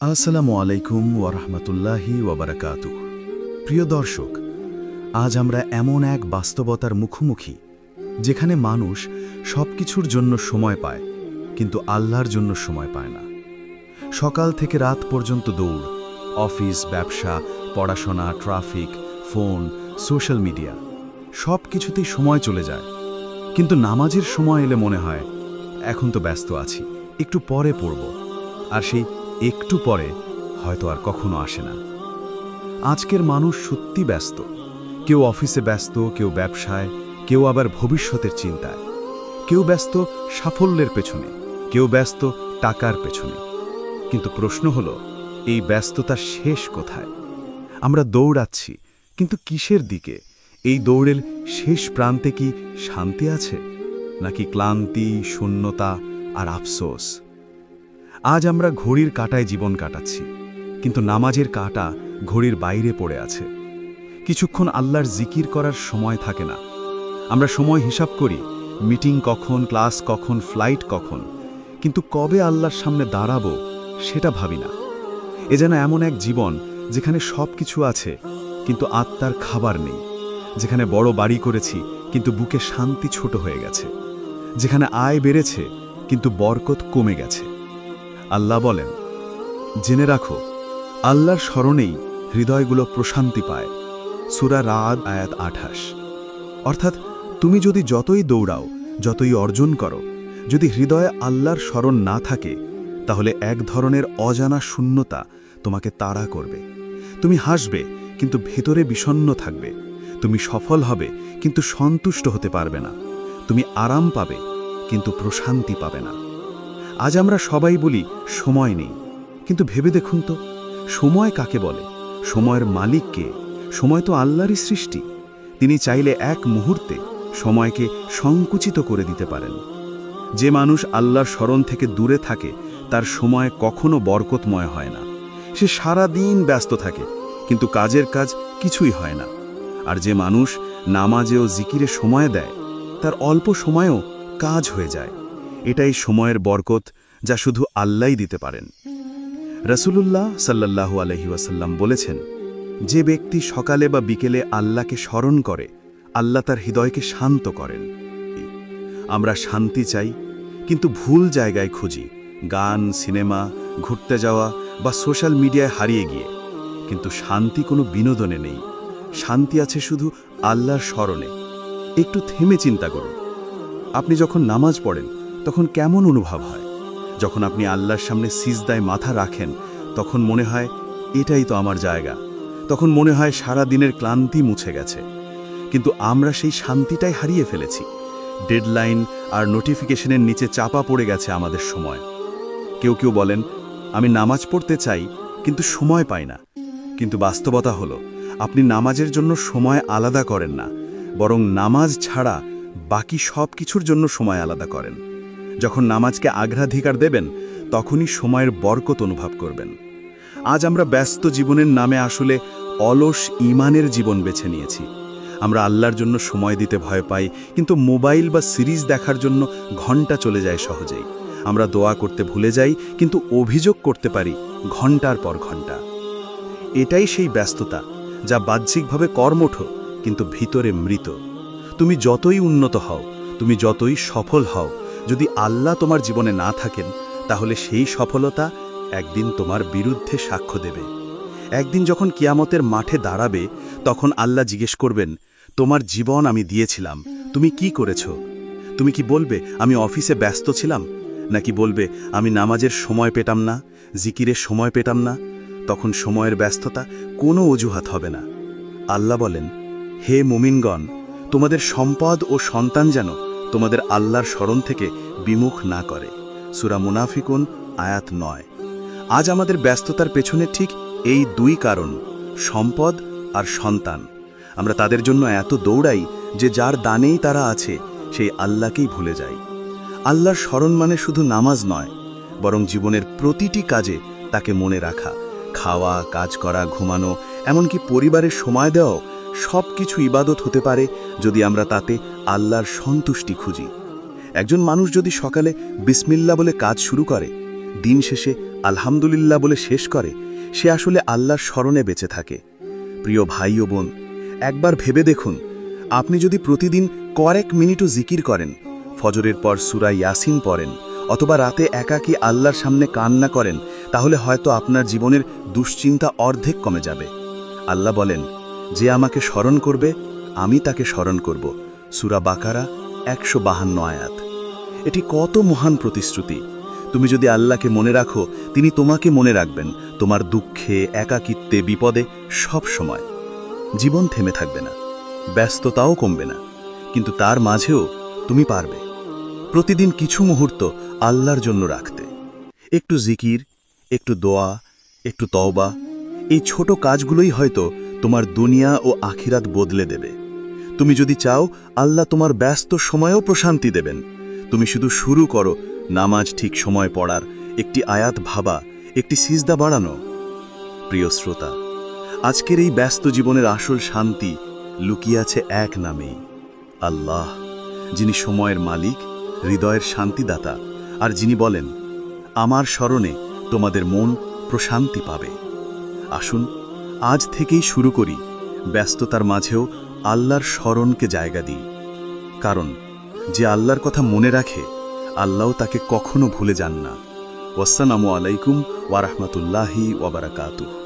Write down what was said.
আসসালামু আলাইকুম ওয়ারহমতুল্লাহি ওয়াবারাকাতুহ। প্রিয় দর্শক, আজ আমরা এমন এক বাস্তবতার মুখোমুখি যেখানে মানুষ সব কিছুর জন্য সময় পায়, কিন্তু আল্লাহর জন্য সময় পায় না। সকাল থেকে রাত পর্যন্ত দৌড়, অফিস, ব্যবসা, পড়াশোনা, ট্রাফিক, ফোন, সোশ্যাল মিডিয়া, সব কিছুতেই সময় চলে যায়। কিন্তু নামাজের সময় এলে মনে হয় এখন তো ব্যস্ত আছি, একটু পরে পড়ব। আর সেই একটু পরে হয়তো আর কখনো আসে না। আজকের মানুষ সত্যি ব্যস্ত। কেউ অফিসে ব্যস্ত, কেউ ব্যবসায়, কেউ আবার ভবিষ্যতের চিন্তায়, কেউ ব্যস্ত সাফল্যের পেছনে, কেউ ব্যস্ত টাকার পেছনে। কিন্তু প্রশ্ন হলো, এই ব্যস্ততার শেষ কোথায়? আমরা দৌড়াচ্ছি, কিন্তু কিসের দিকে? এই দৌড়ের শেষ প্রান্তে কি শান্তি আছে, নাকি ক্লান্তি, শূন্যতা আর আফসোস? আজ আমরা ঘড়ির কাঁটায় জীবন কাটাচ্ছি, কিন্তু নামাজের কাঁটা ঘড়ির বাইরে পড়ে আছে। কিছুক্ষণ আল্লাহর জিকির করার সময় থাকে না। আমরা সময় হিসাব করি, মিটিং কখন, ক্লাস কখন, ফ্লাইট কখন, কিন্তু কবে আল্লাহর সামনে দাঁড়াবো সেটা ভাবি না। এ যেন এমন এক জীবন যেখানে সব কিছু আছে, কিন্তু আত্মার খাবার নেই। যেখানে বড় বাড়ি করেছি, কিন্তু বুকে শান্তি ছোট হয়ে গেছে। যেখানে আয় বেড়েছে, কিন্তু বরকত কমে গেছে। আল্লাহ বলেন, জেনে রাখো, আল্লাহর স্মরণেই হৃদয়গুলো প্রশান্তি পায়। সূরা রাদ আয়াত 28। অর্থাৎ তুমি যদি যতই দৌড়াও, যতই অর্জন করো, যদি হৃদয়ে আল্লাহর স্মরণ না থাকে, তাহলে এক ধরনের অজানা শূন্যতা তোমাকে তাড়া করবে। তুমি হাসবে, কিন্তু ভেতরে বিষণ্ণ থাকবে। তুমি সফল হবে, কিন্তু সন্তুষ্ট হতে পারবে না। তুমি আরাম পাবে, কিন্তু প্রশান্তি পাবে না। আজ আমরা সবাই বলি সময় নেই, কিন্তু ভেবে দেখুন তো, সময় কাকে বলে? সময়ের মালিক কে? সময় তো আল্লাহরই সৃষ্টি। তিনি চাইলে এক মুহূর্তে সময়কে সংকুচিত করে দিতে পারেন। যে মানুষ আল্লাহর স্মরণ থেকে দূরে থাকে, তার সময় কখনো বরকতময় হয় না। সে সারা দিন ব্যস্ত থাকে, কিন্তু কাজের কাজ কিছুই হয় না। আর যে মানুষ নামাজে ও জিকিরে সময় দেয়, তার অল্প সময়েও কাজ হয়ে যায়। এটাই সময়ের বরকত, যা শুধু আল্লাহই দিতে পারেন। রাসূলুল্লাহ সাল্লাল্লাহু আলাইহি ওয়াসাল্লাম বলেছেন, যে ব্যক্তি সকালে বা বিকেলে আল্লাহকে স্মরণ করে, আল্লাহ তার হৃদয়কে শান্ত করেন। আমরা শান্তি চাই, কিন্তু ভুল জায়গায় খুঁজি। গান, সিনেমা, ঘুরতে যাওয়া বা সোশ্যাল মিডিয়ায় হারিয়ে গিয়ে। কিন্তু শান্তি কোনো বিনোদনে নেই। শান্তি আছে শুধু আল্লাহর স্মরণে। একটু থেমে চিন্তা করুন, আপনি যখন নামাজ পড়েন তখন কেমন অনুভব হয়? যখন আপনি আল্লাহর সামনে সিজদায় মাথা রাখেন, তখন মনে হয় এটাই তো আমার জায়গা। তখন মনে হয় সারা দিনের ক্লান্তি মুছে গেছে। কিন্তু আমরা সেই শান্তিটাই হারিয়ে ফেলেছি। ডেডলাইন আর নোটিফিকেশনের নিচে চাপা পড়ে গেছে আমাদের সময়। কেউ কেউ বলেন, আমি নামাজ পড়তে চাই, কিন্তু সময় পাই না। কিন্তু বাস্তবতা হলো, আপনি নামাজের জন্য সময় আলাদা করেন না, বরং নামাজ ছাড়া বাকি সব কিছুর জন্য সময় আলাদা করেন। যখন নামাজকে অগ্রাধিকার দেবেন, তখনই সময়ের বরকত অনুভব করবেন। আজ আমরা ব্যস্ত জীবনের নামে আসলে অলস ঈমানের জীবন বেছে নিয়েছি। আমরা আল্লাহর জন্য সময় দিতে ভয় পাই, কিন্তু মোবাইল বা সিরিজ দেখার জন্য ঘন্টা চলে যায় সহজেই। আমরা দোয়া করতে ভুলে যাই, কিন্তু অভিযোগ করতে পারি ঘন্টার পর ঘন্টা। এটাই সেই ব্যস্ততা, যা বাহ্যিকভাবে কর্মঠ, কিন্তু ভিতরে মৃত। তুমি যতই উন্নত হও, তুমি যতই সফল হও, যদি আল্লাহ তোমার জীবনে না থাকেন, তাহলে সেই সফলতা একদিন তোমার বিরুদ্ধে সাক্ষ্য দেবে। একদিন যখন কিয়ামতের মাঠে দাঁড়াবে, তখন আল্লাহ জিজ্ঞেস করবেন, তোমার জীবন আমি দিয়েছিলাম, তুমি কি করেছ? তুমি কি বলবে, আমি অফিসে ব্যস্ত ছিলাম? নাকি বলবে, আমি নামাজের সময় পেতাম না, জিকিরের সময় পেতাম না? তখন সময়ের ব্যস্ততা কোনো অজুহাত হবে না। আল্লাহ বলেন, হে মুমিনগণ, তোমাদের সম্পদ ও সন্তান যেন তোমাদের আল্লাহর স্মরণ থেকে বিমুখ না করে। সূরা মুনাফিকুন আয়াত 9। আজ আমাদের ব্যস্ততার পেছনে ঠিক এই দুই কারণ, সম্পদ আর সন্তান। আমরা তাদের জন্য এত দৌড়াই যে যার দানেই তারা আছে, সেই আল্লাহকেই ভুলে যাই। আল্লাহর স্মরণ মানে শুধু নামাজ নয়, বরং জীবনের প্রতিটি কাজে তাকে মনে রাখা। খাওয়া, কাজ করা, ঘুমানো, এমনকি পরিবারের সময় দেওয়াও সব কিছু ইবাদত হতে পারে যদি আমরা তাতে আল্লাহর সন্তুষ্টি খুঁজি। একজন মানুষ যদি সকালে বিসমিল্লাহ বলে কাজ শুরু করে, দিন শেষে আলহামদুলিল্লাহ বলে শেষ করে, সে আসলে আল্লাহর স্মরণে বেঁচে থাকে। প্রিয় ভাই ও বোন, একবার ভেবে দেখুন, আপনি যদি প্রতিদিন কয়েক মিনিটও জিকির করেন, ফজরের পর সূরা ইয়াসিন পড়েন, অথবা রাতে একাকী আল্লাহর সামনে কান্না করেন, তাহলে হয়তো আপনার জীবনের দুশ্চিন্তা অর্ধেক কমে যাবে। আল্লাহ বলেন, যে আমাকে স্মরণ করবে আমি তাকে স্মরণ করব। সূরা বাকারা 152 আয়াত। এটি কত মহান প্রতিশ্রুতি! তুমি যদি আল্লাহকে মনে রাখো, তিনি তোমাকে মনে রাখবেন, তোমার দুঃখে, একাকিত্বে, বিপদে, সব সময়। জীবন থেমে থাকবে না, ব্যস্ততাও কমবে না, কিন্তু তার মাঝেও তুমি পারবে প্রতিদিন কিছু মুহূর্ত আল্লাহর জন্য রাখতে। একটু জিকির, একটু দোয়া, একটু তওবা, এই ছোট কাজগুলোই হয়তো তোমার দুনিয়া ও আখিরাত বদলে দেবে। তুমি যদি চাও, আল্লাহ তোমার ব্যস্ত সময়েও প্রশান্তি দেবেন। তুমি শুধু শুরু করো নামাজ ঠিক সময় পড়ার, একটি আয়াত ভাবা, একটি সিজদা বাড়ানো। প্রিয় শ্রোতা, আজকের এই ব্যস্ত জীবনের আসল শান্তি লুকিয়ে আছে এক নামেই, আল্লাহ, যিনি সময়ের মালিক, হৃদয়ের শান্তিদাতা, আর যিনি বলেন, আমার স্মরণে তোমাদের মন প্রশান্তি পাবে। আসুন আজ থেকেই শুরু করি ব্যস্ততার মাঝেও আল্লাহর স্মরণকে জায়গা দিই। কারণ যে আল্লাহর কথা মনে রাখে, আল্লাহ তাকে কখনো ভুলে যান না। আসসালামু আলাইকুম ওয়া রাহমাতুল্লাহি ওয়া বারাকাতুহু।